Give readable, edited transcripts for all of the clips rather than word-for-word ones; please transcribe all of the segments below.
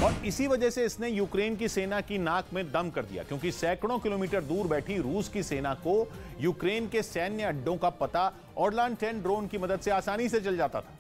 और इसी वजह से इसने यूक्रेन की सेना की नाक में दम कर दिया, क्योंकि सैकड़ों किलोमीटर दूर बैठी रूस की सेना को यूक्रेन के सैन्य अड्डों का पता ऑरलान 10 ड्रोन की मदद से आसानी से चल जाता था,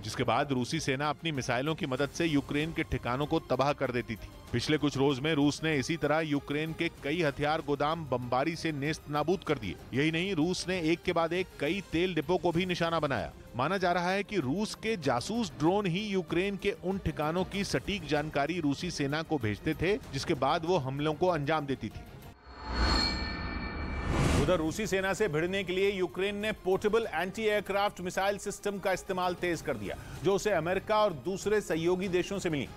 जिसके बाद रूसी सेना अपनी मिसाइलों की मदद से यूक्रेन के ठिकानों को तबाह कर देती थी। पिछले कुछ रोज में रूस ने इसी तरह यूक्रेन के कई हथियार गोदाम बमबारी से नेस्त नाबूद कर दिए। यही नहीं, रूस ने एक के बाद एक कई तेल डिपो को भी निशाना बनाया। माना जा रहा है कि रूस के जासूस ड्रोन ही यूक्रेन के उन ठिकानों की सटीक जानकारी रूसी सेना को भेजते थे, जिसके बाद वो हमलों को अंजाम देती थी। उधर रूसी सेना से भिड़ने के लिए यूक्रेन ने portable anti aircraft missile system का इस्तेमाल तेज कर दिया, जो उसे अमेरिका और दूसरे सहयोगी देशों से मिली।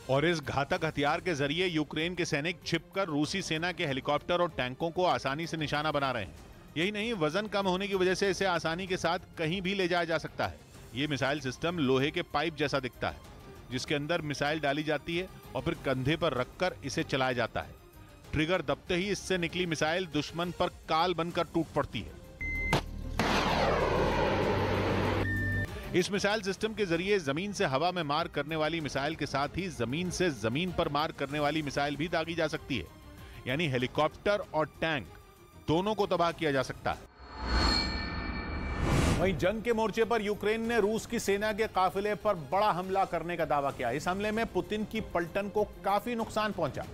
और इस घातक हथियार के जरिए यूक्रेन के सैनिक छिपकर रूसी सेना के हेलीकॉप्टर और टैंकों को आसानी से निशाना बना रहे हैं। यही नहीं, वजन कम होने की वजह से इसे आसानी के साथ कहीं भी ले जाया जा सकता है। ये मिसाइल सिस्टम लोहे के पाइप जैसा दिखता है, जिसके अंदर मिसाइल डाली जाती है और फिर कंधे पर रखकर इसे चलाया जाता है। ट्रिगर दबते ही इससे निकली मिसाइल दुश्मन पर काल बनकर टूट पड़ती है। इस मिसाइल सिस्टम के जरिए जमीन से हवा में मार करने वाली मिसाइल के साथ ही जमीन से जमीन पर मार करने वाली मिसाइल भी दागी जा सकती है, यानी हेलीकॉप्टर और टैंक दोनों को तबाह किया जा सकता है। वहीं जंग के मोर्चे पर यूक्रेन ने रूस की सेना के काफिले पर बड़ा हमला करने का दावा किया। इस हमले में पुतिन की पलटन को काफी नुकसान पहुंचा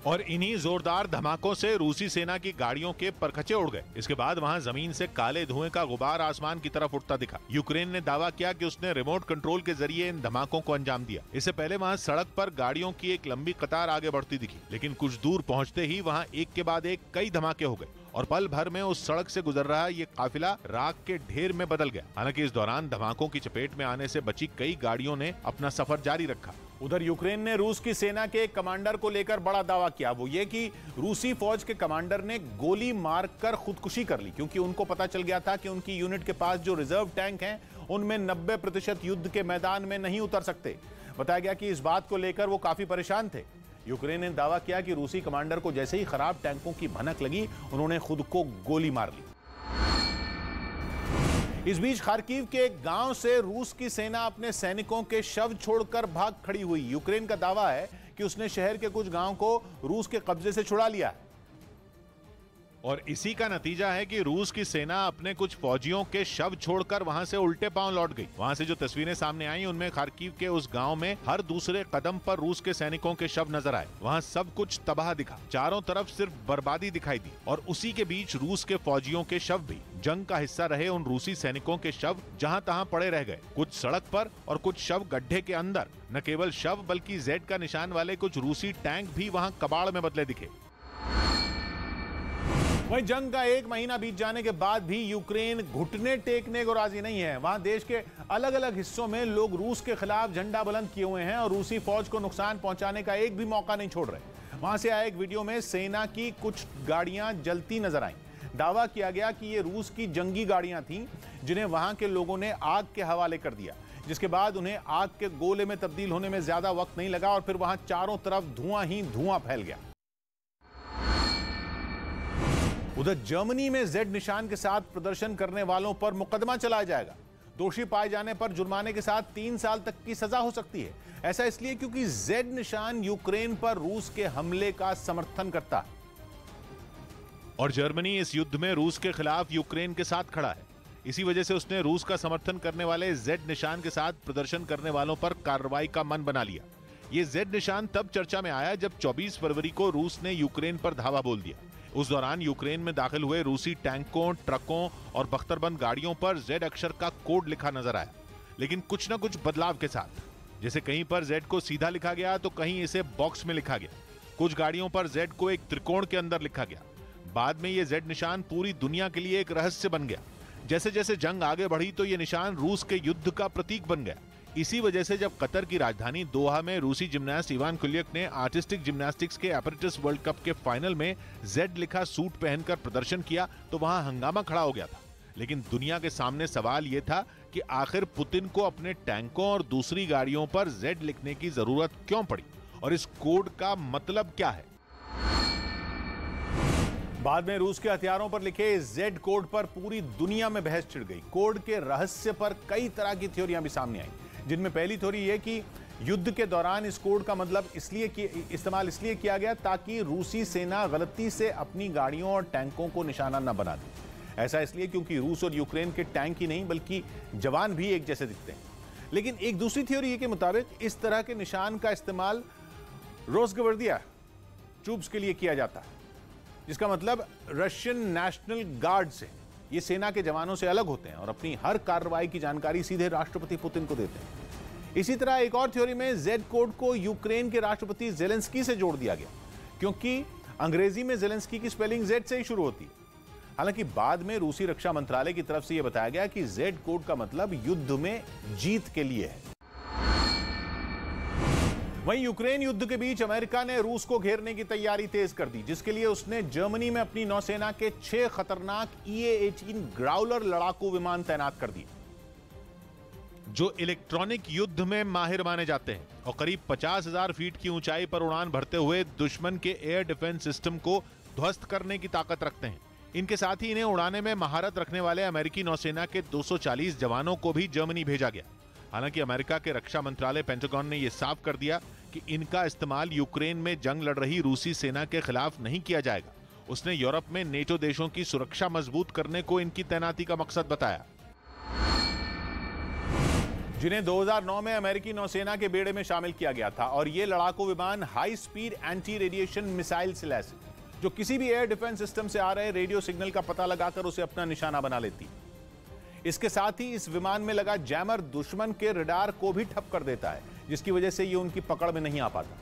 और इन्हीं जोरदार धमाकों से रूसी सेना की गाड़ियों के परखचे उड़ गए। इसके बाद वहां जमीन से काले धुएं का गुबार आसमान की तरफ उठता दिखा। यूक्रेन ने दावा किया कि उसने रिमोट कंट्रोल के जरिए इन धमाकों को अंजाम दिया। इससे पहले वहां सड़क पर गाड़ियों की एक लंबी कतार आगे बढ़ती दिखी, लेकिन कुछ दूर पहुंचते ही वहां एक के बाद एक कई धमाके हो गए और पल भर में उस सड़क से गुजर रहा ये काफिला राख के ढेर में बदल गया। हालांकि इस दौरान धमाकों की चपेट में आने से बची कई गाड़ियों ने अपना सफर जारी रखा। उधर यूक्रेन ने रूस की सेना के एक कमांडर को लेकर बड़ा दावा किया। वो ये कि रूसी फौज के कमांडर ने गोली मारकर खुदकुशी कर ली, क्योंकि उनको पता चल गया था कि उनकी यूनिट के पास जो रिजर्व टैंक हैं उनमें 90% युद्ध के मैदान में नहीं उतर सकते। बताया गया कि इस बात को लेकर वो काफी परेशान थे। यूक्रेन ने दावा किया कि रूसी कमांडर को जैसे ही खराब टैंकों की भनक लगी, उन्होंने खुद को गोली मार ली। इस बीच खार्किव के एक गांव से रूस की सेना अपने सैनिकों के शव छोड़कर भाग खड़ी हुई। यूक्रेन का दावा है कि उसने शहर के कुछ गांव को रूस के कब्जे से छुड़ा लिया है। और इसी का नतीजा है कि रूस की सेना अपने कुछ फौजियों के शव छोड़कर वहां से उल्टे पांव लौट गई। वहां से जो तस्वीरें सामने आई उनमें खार्किव के उस गांव में हर दूसरे कदम पर रूस के सैनिकों के शव नजर आए। वहां सब कुछ तबाह दिखा, चारों तरफ सिर्फ बर्बादी दिखाई दी। और उसी के बीच रूस के फौजियों के शव भी, जंग का हिस्सा रहे उन रूसी सैनिकों के शव जहां तहां पड़े रह गए। कुछ सड़क पर और कुछ शव गड्ढे के अंदर। न केवल शव बल्कि जेड का निशान वाले कुछ रूसी टैंक भी वहां कबाड़ में बदले दिखे। वहीं जंग का एक महीना बीत जाने के बाद भी यूक्रेन घुटने टेकने को राजी नहीं है। वहां देश के अलग अलग हिस्सों में लोग रूस के खिलाफ झंडा बुलंद किए हुए हैं और रूसी फौज को नुकसान पहुंचाने का एक भी मौका नहीं छोड़ रहे। वहां से आए एक वीडियो में सेना की कुछ गाड़ियां जलती नजर आईं। दावा किया गया कि ये रूस की जंगी गाड़ियां थीं, जिन्हें वहां के लोगों ने आग के हवाले कर दिया, जिसके बाद उन्हें आग के गोले में तब्दील होने में ज्यादा वक्त नहीं लगा और फिर वहां चारों तरफ धुआं ही धुआं फैल गया। उधर जर्मनी में जेड निशान के साथ प्रदर्शन करने वालों पर मुकदमा चलाया जाएगा। दोषी पाए जाने पर जुर्माने के साथ 3 साल तक की सजा हो सकती है। ऐसा इसलिए क्योंकि जेड निशान यूक्रेन पर रूस के हमले का समर्थन करता है और जर्मनी इस युद्ध में रूस के खिलाफ यूक्रेन के साथ खड़ा है। इसी वजह से उसने रूस का समर्थन करने वाले जेड निशान के साथ प्रदर्शन करने वालों पर कार्रवाई का मन बना लिया। ये जेड निशान तब चर्चा में आया जब 24 फरवरी को रूस ने यूक्रेन पर धावा बोल दिया। उस दौरान यूक्रेन में दाखिल हुए रूसी टैंकों, ट्रकों और बख्तरबंद गाड़ियों पर जेड अक्षर का कोड लिखा नजर आया, लेकिन कुछ न कुछ बदलाव के साथ। जैसे कहीं पर जेड को सीधा लिखा गया तो कहीं इसे बॉक्स में लिखा गया। कुछ गाड़ियों पर जेड को एक त्रिकोण के अंदर लिखा गया। बाद में ये जेड निशान पूरी दुनिया के लिए एक रहस्य बन गया। जैसे जैसे जंग आगे बढ़ी तो ये निशान रूस के युद्ध का प्रतीक बन गया। इसी वजह से जब कतर की राजधानी दोहा में रूसी जिम्नास्ट इवान कुलियक ने आर्टिस्टिक जिम्नास्टिक्स के एपरेटस वर्ल्ड कप के फाइनल में जेड लिखा सूट पहनकर प्रदर्शन किया तो वहां हंगामा खड़ा हो गया था। लेकिन दुनिया के सामने सवाल यह था कि आखिर पुतिन को अपने टैंकों और दूसरी गाड़ियों पर जेड लिखने की जरूरत क्यों पड़ी और इस कोड का मतलब क्या है। बाद में रूस के हथियारों पर लिखे जेड कोड पर पूरी दुनिया में बहस छिड़ गई। कोड के रहस्य पर कई तरह की थ्योरियां भी सामने आई। जिनमें पहली थ्योरी यह कि युद्ध के दौरान इस कोड का मतलब इस्तेमाल इसलिए किया गया ताकि रूसी सेना गलती से अपनी गाड़ियों और टैंकों को निशाना न बना दे। ऐसा इसलिए क्योंकि रूस और यूक्रेन के टैंक ही नहीं बल्कि जवान भी एक जैसे दिखते हैं। लेकिन एक दूसरी थ्योरी के मुताबिक इस तरह के निशान का इस्तेमाल रोजगवर्दिया ट्रूप्स के लिए किया जाता है, जिसका मतलब रशियन नेशनल गार्ड से। ये सेना के जवानों से अलग होते हैं और अपनी हर कार्रवाई की जानकारी सीधे राष्ट्रपति पुतिन को देते हैं। इसी तरह एक और थ्योरी में जेड कोड को यूक्रेन के राष्ट्रपति जेलेंस्की से जोड़ दिया गया, क्योंकि अंग्रेजी में जेलेंस्की की स्पेलिंग जेड से ही शुरू होती है। हालांकि बाद में रूसी रक्षा मंत्रालय की तरफ से यह बताया गया कि जेड कोड का मतलब युद्ध में जीत के लिए है। वहीं यूक्रेन युद्ध के बीच अमेरिका ने रूस को घेरने की तैयारी तेज कर दी, जिसके लिए उसने जर्मनी में अपनी नौसेना के 6 खतरनाक EA-18 ग्राउलर लड़ाकू विमान तैनात कर दिए, जो इलेक्ट्रॉनिक युद्ध में माहिर माने जाते हैं और करीब 50,000 फीट की ऊंचाई पर उड़ान भरते हुए दुश्मन के एयर डिफेंस सिस्टम को ध्वस्त करने की ताकत रखते हैं। इनके साथ ही इन्हें उड़ाने में महारत रखने वाले अमेरिकी नौसेना के 240 जवानों को भी जर्मनी भेजा गया। हालांकि अमेरिका के रक्षा मंत्रालय पेंटागन ने यह साफ कर दिया कि इनका इस्तेमाल यूक्रेन में जंग लड़ रही रूसी सेना के खिलाफ नहीं किया जाएगा। उसने यूरोप में नेटो देशों की सुरक्षा मजबूत करने को इनकी तैनाती का मकसद बताया, जिन्हें 2009 में अमेरिकी नौसेना के बेड़े में शामिल किया गया था। और ये लड़ाकू विमान high speed anti radiation missile से लैस है, जो किसी भी एयर डिफेंस सिस्टम से आ रहे रेडियो सिग्नल का पता लगाकर उसे अपना निशाना बना लेती। इसके साथ ही इस विमान में लगा जैमर दुश्मन के रडार को भी ठप कर देता है, जिसकी वजह से ये उनकी पकड़ में नहीं आ पाता।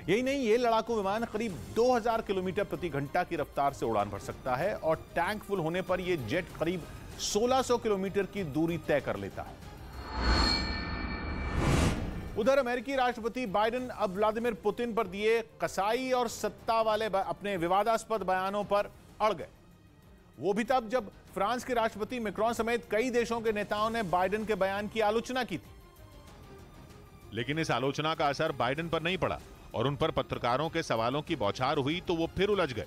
यही नहीं, ये लड़ाकू विमान करीब 2000 किलोमीटर प्रति घंटा की रफ्तार से उड़ान भर सकता है और टैंक फुल होने पर यह जेट करीब 1600 किलोमीटर की दूरी तय कर लेता है। उधर अमेरिकी राष्ट्रपति बाइडेन अब व्लादिमीर पुतिन पर दिए कसाई और सत्ता वाले अपने विवादास्पद बयानों पर अड़ गए। वो भी तब जब फ्रांस के राष्ट्रपति मैक्रोन समेत कई देशों के नेताओं ने बाइडेन के बयान की आलोचना की थी। लेकिन इस आलोचना का असर बाइडेन पर नहीं पड़ा और उन पर पत्रकारों के सवालों की बौछार हुई तो वो फिर उलझ गए।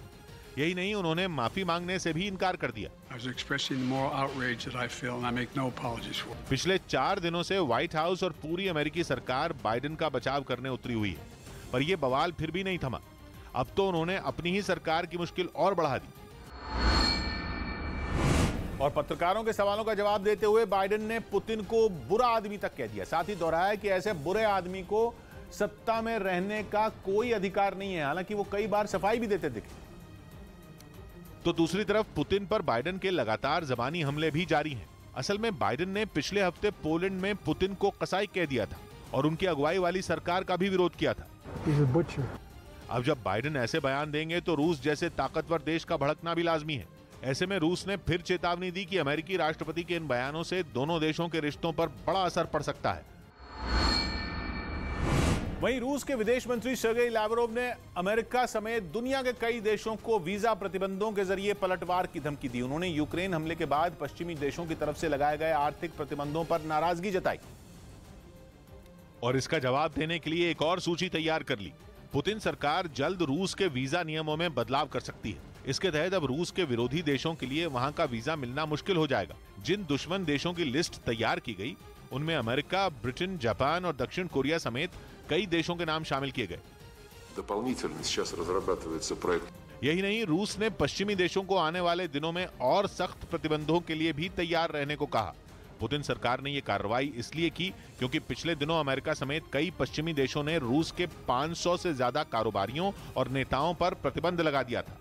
यही नहीं, उन्होंने माफी मांगने से भी इनकार कर दिया। पिछले 4 दिनों से व्हाइट हाउस और पूरी अमेरिकी सरकार बाइडेन का बचाव करने उतरी हुई है, पर यह बवाल फिर भी नहीं थमा। अब तो उन्होंने अपनी ही सरकार की मुश्किल और बढ़ा दी और पत्रकारों के सवालों का जवाब देते हुए बाइडेन ने पुतिन को बुरा आदमी तक कह दिया। साथ ही दोहराया कि ऐसे बुरे आदमी को सत्ता में रहने का कोई अधिकार नहीं है। हालांकि वो कई बार सफाई भी देते दिखे। तो दूसरी तरफ पुतिन पर बाइडेन के लगातार जबानी हमले भी जारी हैं। असल में बाइडेन ने पिछले हफ्ते पोलैंड में पुतिन को कसाई कह दिया था और उनकी अगुवाई वाली सरकार का भी विरोध किया था। अब जब बाइडेन ऐसे बयान देंगे तो रूस जैसे ताकतवर देश का भड़कना भी लाजमी है। ऐसे में रूस ने फिर चेतावनी दी कि अमेरिकी राष्ट्रपति के इन बयानों से दोनों देशों के रिश्तों पर बड़ा असर पड़ सकता है। वहीं रूस के विदेश मंत्री सर्गेई लावरोव ने अमेरिका समेत दुनिया के कई देशों को वीजा प्रतिबंधों के जरिए पलटवार की धमकी दी। उन्होंने यूक्रेन हमले के बाद पश्चिमी देशों की तरफ से लगाए गए आर्थिक प्रतिबंधों पर नाराजगी जताई और इसका जवाब देने के लिए एक और सूची तैयार कर ली। पुतिन सरकार जल्द रूस के वीजा नियमों में बदलाव कर सकती है। इसके तहत अब रूस के विरोधी देशों के लिए वहां का वीजा मिलना मुश्किल हो जाएगा। जिन दुश्मन देशों की लिस्ट तैयार की गई उनमें अमेरिका, ब्रिटेन, जापान और दक्षिण कोरिया समेत कई देशों के नाम शामिल किए गए। यही नहीं, रूस ने पश्चिमी देशों को आने वाले दिनों में और सख्त प्रतिबंधों के लिए भी तैयार रहने को कहा। पुतिन सरकार ने यह कार्रवाई इसलिए की क्योंकि पिछले दिनों अमेरिका समेत कई पश्चिमी देशों ने रूस के 500 से ज्यादा कारोबारियों और नेताओं पर प्रतिबंध लगा दिया था।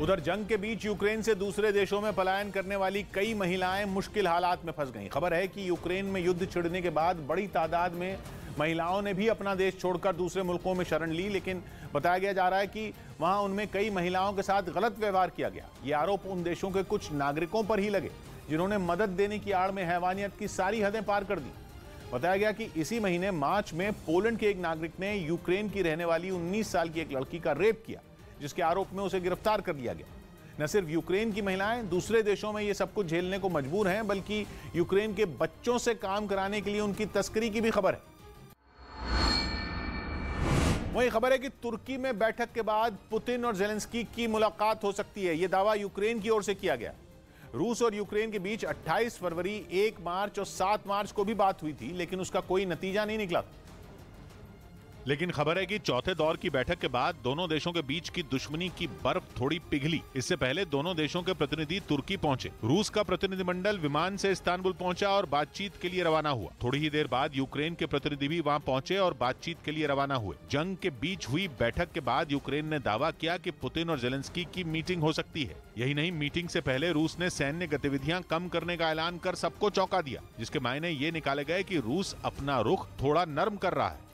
उधर जंग के बीच यूक्रेन से दूसरे देशों में पलायन करने वाली कई महिलाएं मुश्किल हालात में फंस गईं। खबर है कि यूक्रेन में युद्ध छिड़ने के बाद बड़ी तादाद में महिलाओं ने भी अपना देश छोड़कर दूसरे मुल्कों में शरण ली, लेकिन बताया गया जा रहा है कि वहां उनमें कई महिलाओं के साथ गलत व्यवहार किया गया। ये आरोप उन देशों के कुछ नागरिकों पर ही लगे जिन्होंने मदद देने की आड़ में हैवानियत की सारी हदें पार कर दी। बताया गया कि इसी महीने मार्च में पोलैंड के एक नागरिक ने यूक्रेन की रहने वाली 19 साल की एक लड़की का रेप किया, जिसके आरोप में उसे गिरफ्तार कर लिया गया। न सिर्फ यूक्रेन की महिलाएं दूसरे देशों में ये सब कुछ झेलने को मजबूर हैं, बल्कि यूक्रेन के बच्चों से काम कराने के लिए उनकी तस्करी की भी खबर है। वही खबर है कि तुर्की में बैठक के बाद पुतिन और जेलेंस्की की मुलाकात हो सकती है। यह दावा यूक्रेन की ओर से किया गया। रूस और यूक्रेन के बीच 28 फरवरी, 1 मार्च और 7 मार्च को भी बात हुई थी, लेकिन उसका कोई नतीजा नहीं निकला। लेकिन खबर है कि चौथे दौर की बैठक के बाद दोनों देशों के बीच की दुश्मनी की बर्फ थोड़ी पिघली। इससे पहले दोनों देशों के प्रतिनिधि तुर्की पहुंचे। रूस का प्रतिनिधिमंडल विमान से इस्तांबुल पहुंचा और बातचीत के लिए रवाना हुआ। थोड़ी ही देर बाद यूक्रेन के प्रतिनिधि भी वहां पहुंचे और बातचीत के लिए रवाना हुए। जंग के बीच हुई बैठक के बाद यूक्रेन ने दावा किया कि पुतिन और जेलेंस्की की मीटिंग हो सकती है। यही नहीं, मीटिंग से पहले रूस ने सैन्य गतिविधियां कम करने का ऐलान कर सबको चौंका दिया, जिसके मायने ये निकाले गए कि रूस अपना रुख थोड़ा नर्म कर रहा है।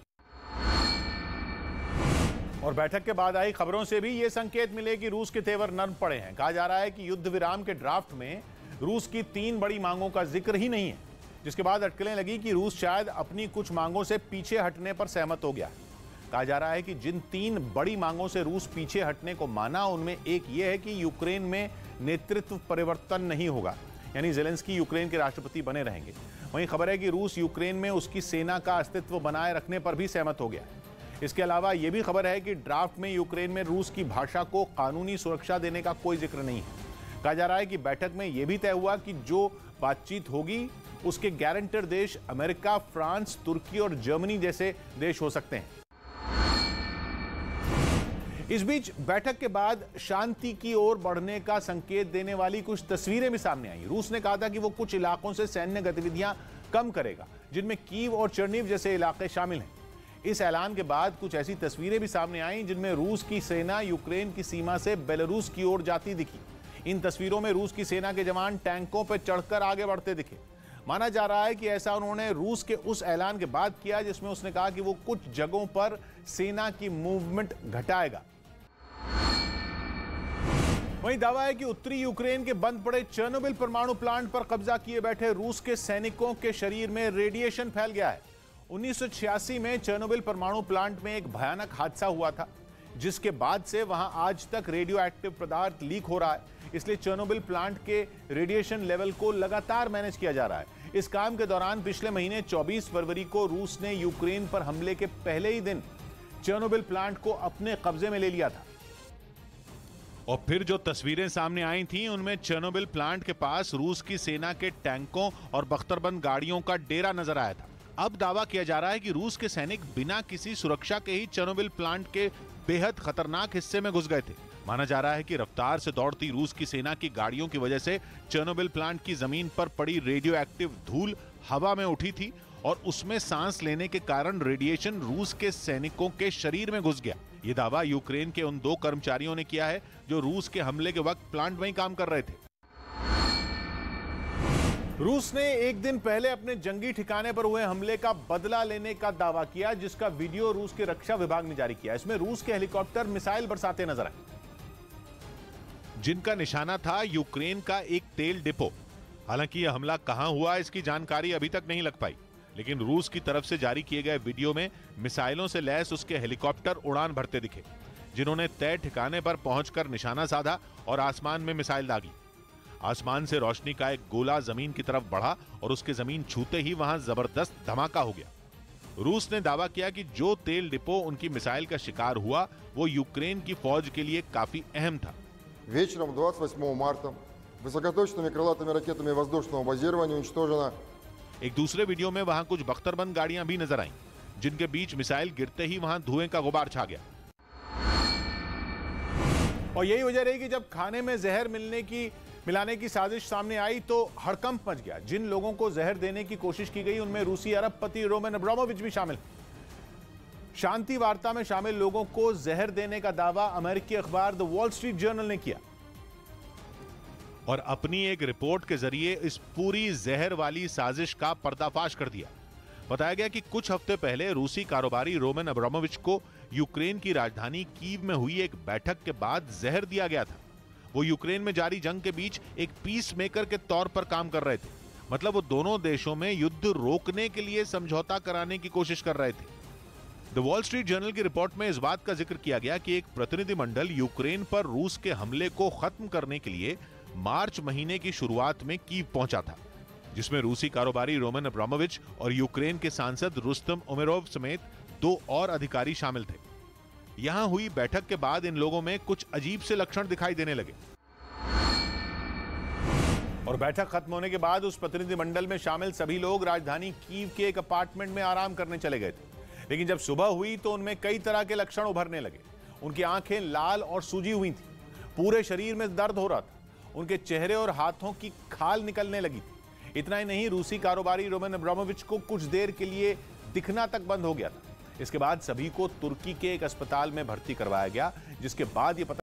और बैठक के बाद आई खबरों से भी ये संकेत मिले कि रूस के तेवर नर्म पड़े हैं। कहा जा रहा है कि युद्ध विराम के ड्राफ्ट में रूस की 3 बड़ी मांगों का जिक्र ही नहीं है, जिसके बाद अटकलें लगी कि रूस शायद अपनी कुछ मांगों से पीछे हटने पर सहमत हो गया। कहा जा रहा है कि जिन 3 बड़ी मांगों से रूस पीछे हटने को माना, उनमें एक ये है कि यूक्रेन में नेतृत्व परिवर्तन नहीं होगा, यानी जेलेंस्की यूक्रेन के राष्ट्रपति बने रहेंगे। वहीं खबर है कि रूस यूक्रेन में उसकी सेना का अस्तित्व बनाए रखने पर भी सहमत हो गया है। इसके अलावा यह भी खबर है कि ड्राफ्ट में यूक्रेन में रूस की भाषा को कानूनी सुरक्षा देने का कोई जिक्र नहीं है। कहा जा रहा है कि बैठक में यह भी तय हुआ कि जो बातचीत होगी उसके गारंटर देश अमेरिका, फ्रांस, तुर्की और जर्मनी जैसे देश हो सकते हैं। इस बीच बैठक के बाद शांति की ओर बढ़ने का संकेत देने वाली कुछ तस्वीरें भी सामने आई। रूस ने कहा था कि वो कुछ इलाकों से सैन्य गतिविधियां कम करेगा, जिनमें कीव और चर्निव जैसे इलाके शामिल हैं। इस ऐलान के बाद कुछ ऐसी तस्वीरें भी सामने आईं जिनमें रूस की सेना यूक्रेन की सीमा से बेलारूस की ओर जाती दिखी। इन तस्वीरों में रूस की सेना के जवान टैंकों पर चढ़कर आगे बढ़ते दिखे। माना जा रहा है कि ऐसा उन्होंने रूस के उस ऐलान के बाद किया जिसमें उसने कहा कि वो कुछ जगहों पर सेना की मूवमेंट घटाएगा। वहीं दावा है कि उत्तरी यूक्रेन के बंद पड़े चेर्नोबिल परमाणु प्लांट पर कब्जा किए बैठे रूस के सैनिकों के शरीर में रेडिएशन फैल गया है। 1986 में चेर्नोबिल परमाणु प्लांट में एक भयानक हादसा हुआ था, जिसके बाद से वहां आज तक रेडियो एक्टिव पदार्थ लीक हो रहा है। इसलिए चेर्नोबिल प्लांट के रेडिएशन लेवल को लगातार मैनेज किया जा रहा है। इस काम के दौरान पिछले महीने 24 फरवरी को रूस ने यूक्रेन पर हमले के पहले ही दिन चेर्नोबिल प्लांट को अपने कब्जे में ले लिया था। और फिर जो तस्वीरें सामने आई थीं, उनमें चेर्नोबिल प्लांट के पास रूस की सेना के टैंकों और बख्तरबंद गाड़ियों का डेरा नजर आया था। अब दावा किया जा रहा है कि रूस के सैनिक बिना किसी सुरक्षा के ही चेर्नोबिल प्लांट के बेहद खतरनाक हिस्से में घुस गए थे। माना जा रहा है कि रफ्तार से दौड़ती रूस की सेना की गाड़ियों की वजह से चेर्नोबिल प्लांट की जमीन पर पड़ी रेडियो एक्टिव धूल हवा में उठी थी और उसमें सांस लेने के कारण रेडिएशन रूस के सैनिकों के शरीर में घुस गया। ये दावा यूक्रेन के उन 2 कर्मचारियों ने किया है जो रूस के हमले के वक्त प्लांट में ही काम कर रहे थे। रूस ने एक दिन पहले अपने जंगी ठिकाने पर हुए हमले का बदला लेने का दावा किया, जिसका वीडियो रूस के रक्षा विभाग ने जारी किया। इसमें रूस के हेलीकॉप्टर मिसाइल बरसाते नजर आए, जिनका निशाना था यूक्रेन का एक तेल डिपो। हालांकि यह हमला कहां हुआ इसकी जानकारी अभी तक नहीं लग पाई, लेकिन रूस की तरफ से जारी किए गए वीडियो में मिसाइलों से लैस उसके हेलीकॉप्टर उड़ान भरते दिखे, जिन्होंने तय ठिकाने पर पहुंचकर निशाना साधा और आसमान में मिसाइल दागी। आसमान से रोशनी का एक गोला जमीन की तरफ बढ़ा और उसके जमीन छूते ही वहां जबरदस्त धमाका हो गया। रूस ने दावा किया कि जो तेल डिपो उनकी मिसाइल का शिकार हुआ वो यूक्रेन की फौज के लिए काफी अहम था। Вечером 28 марта высокоточными крылатыми ракетами воздушного базирования уничтожено। एक दूसरे वीडियो में वहां कुछ बख्तरबंद गाड़ियां भी नजर आईं, जिनके बीच मिसाइल गिरते ही वहां धुएं का गुबार छा गया। और यही वजह रही कि जब खाने में जहर मिलाने की साजिश सामने आई तो हड़कंप मच गया। जिन लोगों को जहर देने की कोशिश की गई उनमें रूसी अरबपति रोमन अब्रामोविच भी शामिल। शांति वार्ता में शामिल लोगों को जहर देने का दावा अमेरिकी अखबार द वॉल स्ट्रीट जर्नल ने किया और अपनी एक रिपोर्ट के जरिए इस पूरी जहर वाली साजिश का पर्दाफाश कर दिया। बताया गया कि कुछ हफ्ते पहले रूसी कारोबारी रोमन अब्रामोविच को यूक्रेन की राजधानी कीव में हुई एक बैठक के बाद जहर दिया गया था। वो यूक्रेन में जारी जंग के बीच एक पीस मेकर के तौर पर काम कर रहे थे। मतलब वो दोनों देशों में युद्ध रोकने के लिए समझौता कराने की कोशिश कर रहे थे। द वॉल स्ट्रीट जर्नल की रिपोर्ट में इस बात का जिक्र किया गया कि एक प्रतिनिधिमंडल यूक्रेन पर रूस के हमले को खत्म करने के लिए मार्च महीने की शुरुआत में कीव पहुंचा था, जिसमें रूसी कारोबारी रोमन अब्रामोविच और यूक्रेन के सांसद रुस्तम उमेरोव समेत 2 और अधिकारी शामिल थे। यहां हुई बैठक के बाद इन लोगों में कुछ अजीब से लक्षण दिखाई देने लगे। और बैठक खत्म होने के बाद उस प्रतिनिधिमंडल में शामिल सभी लोग राजधानी कीव के एक अपार्टमेंट में आराम करने चले गए थे। लेकिन जब सुबह हुई तो उनमें कई तरह के लक्षण उभरने लगे। उनकी आंखें लाल और सूजी हुई थी, पूरे शरीर में दर्द हो रहा था, उनके चेहरे और हाथों की खाल निकलने लगी थी। इतना ही नहीं, रूसी कारोबारी रोमन अब्रामोविच को कुछ देर के लिए दिखना तक बंद हो गया था। इसके बाद सभी को तुर्की के एक अस्पताल में भर्ती करवाया गया, जिसके बाद ये पता